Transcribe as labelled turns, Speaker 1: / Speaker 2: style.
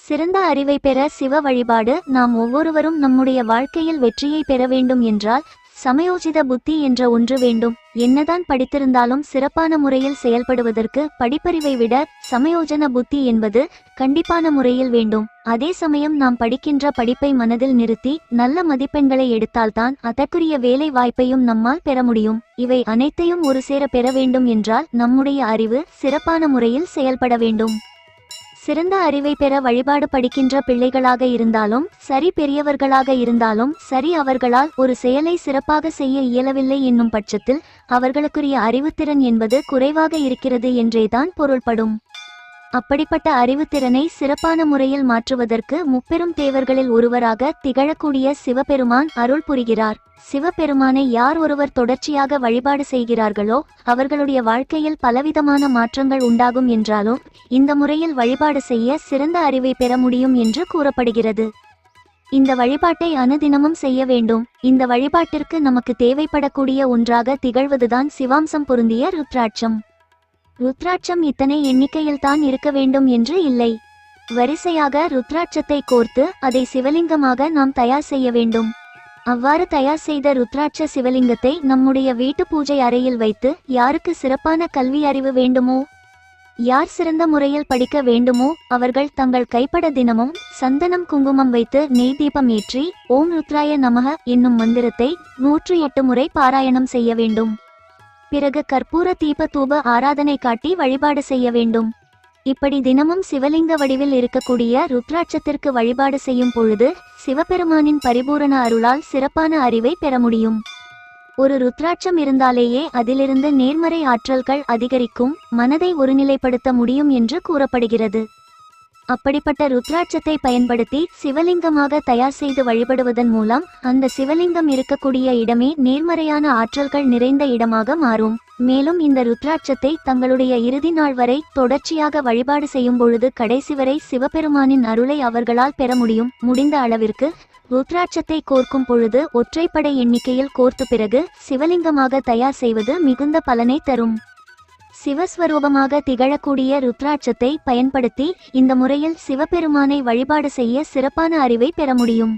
Speaker 1: சிறந்த அறிவை பெற சிவ வழிபாடு. நாம் ஒவ்வொருவரும் நம்முடைய வாழ்க்கையில் வெற்றியை பெற வேண்டும் என்றால் சமயோஜித புத்தி என்ற ஒன்று வேண்டும். என்னதான் படித்திருந்தாலும் சிறப்பான முறையில் செயல்படுவதற்கு படிப்பறிவை விட சமயோஜன புத்தி என்பது கண்டிப்பான முறையில் வேண்டும். அதே சமயம் நாம் படிக்கின்ற படிப்பை மனதில் நிறுத்தி நல்ல மதிப்பெண்களை எடுத்தால்தான் அதற்குரிய வேலை வாய்ப்பையும் நம்மால் பெற முடியும். இவை அனைத்தையும் ஒரு சேர பெற வேண்டும் என்றால் நம்முடைய அறிவு சிறப்பான முறையில் செயல்பட வேண்டும். சிறந்த அறிவை பெற வழிபாடு படிக்கின்ற பிள்ளைகளாக இருந்தாலும் சரி, பெரியவர்களாக இருந்தாலும் சரி, அவர்களால் ஒரு செயலை சிறப்பாக செய்ய இயலவில்லை என்னும் பட்சத்தில் அவர்களுக்குரிய அறிவுத்திறன் என்பது குறைவாக இருக்கிறது என்றேதான் பொருள்படும். அப்படிப்பட்ட அறிவுத்திறனை சிறப்பான முறையில் மாற்றுவதற்கு முப்பெரும் தேவர்களில் ஒருவராக திகழக்கூடிய சிவபெருமான் அருள் புரிகிறார். சிவபெருமானை யார் ஒருவர் தொடர்ச்சியாக வழிபாடு செய்கிறார்களோ அவர்களுடைய வாழ்க்கையில் பலவிதமான மாற்றங்கள் உண்டாகும் என்றாலும் இந்த முறையில் வழிபாடு செய்ய சிறந்த அறிவை பெற முடியும் என்று கூறப்படுகிறது. இந்த வழிபாட்டை அனுதினமும் செய்ய வேண்டும். இந்த வழிபாட்டிற்கு நமக்கு தேவைப்படக்கூடிய ஒன்றாக திகழ்வதுதான் சிவாம்சம் பொருந்திய ருத்ராட்சம். ருத்ராட்சம் இத்தனை எண்ணிக்கையில் தான் இருக்க வேண்டும் என்று இல்லை. வரிசையாக ருத்ராட்சத்தை கோர்த்து அதை சிவலிங்கமாக நாம் தயார் செய்ய வேண்டும். அவ்வாறு தயார் செய்த ருத்ராட்ச சிவலிங்கத்தை நம்முடைய வீட்டு பூஜை அறையில் வைத்து யாருக்கு சிறப்பான கல்வி அறிவு வேண்டுமோ, யார் சிறந்த முறையில் படிக்க வேண்டுமோ அவர்கள் தங்கள் கைப்பட தினமும் சந்தனம் குங்குமம் வைத்து நெய் தீபம் ஏற்றி ஓம் ருத்ராய நமக என்னும் மந்திரத்தை 108 முறை பாராயணம் செய்ய வேண்டும். பிறகு கற்பூர தீப தூப ஆராதனை காட்டி வழிபாடு செய்ய வேண்டும். இப்படி தினமும் சிவலிங்க வடிவில் இருக்கக்கூடிய ருத்ராட்சத்திற்கு வழிபாடு செய்யும் பொழுது சிவபெருமானின் பரிபூரண அருளால் சிறப்பான அறிவை பெற முடியும். ஒரு ருத்ராட்சம் இருந்தாலேயே அதிலிருந்து நேர்மறை ஆற்றல்கள் அதிகரிக்கும், மனதை ஒருநிலைப்படுத்த முடியும் என்று கூறப்படுகிறது. அப்படிப்பட்ட ருத்ராட்சத்தை பயன்படுத்தி சிவலிங்கமாக தயார் செய்து வழிபடுவதன் மூலம் அந்த சிவலிங்கம் இருக்கக்கூடிய இடமே நேர்மறையான ஆற்றல்கள் நிறைந்த இடமாக மாறும். மேலும் இந்த ருத்ராட்சத்தை தங்களுடைய இறுதி நாள் வரை தொடர்ச்சியாக வழிபாடு செய்யும் பொழுது கடைசி வரை சிவபெருமானின் அருளை அவர்களால் பெற முடியும். முடிந்த அளவிற்கு ருத்ராட்சத்தை கோர்க்கும் பொழுது ஒற்றைப்படை எண்ணிக்கையில் கோர்த்து பிறகு சிவலிங்கமாக தயார் செய்வது மிகுந்த பலனை தரும். சிவஸ்வரூபமாக திகழக்கூடிய ருத்ராட்சத்தை பயன்படுத்தி இந்த முறையில் சிவபெருமானை வழிபாடு செய்ய சிறப்பான அறிவை பெற முடியும்.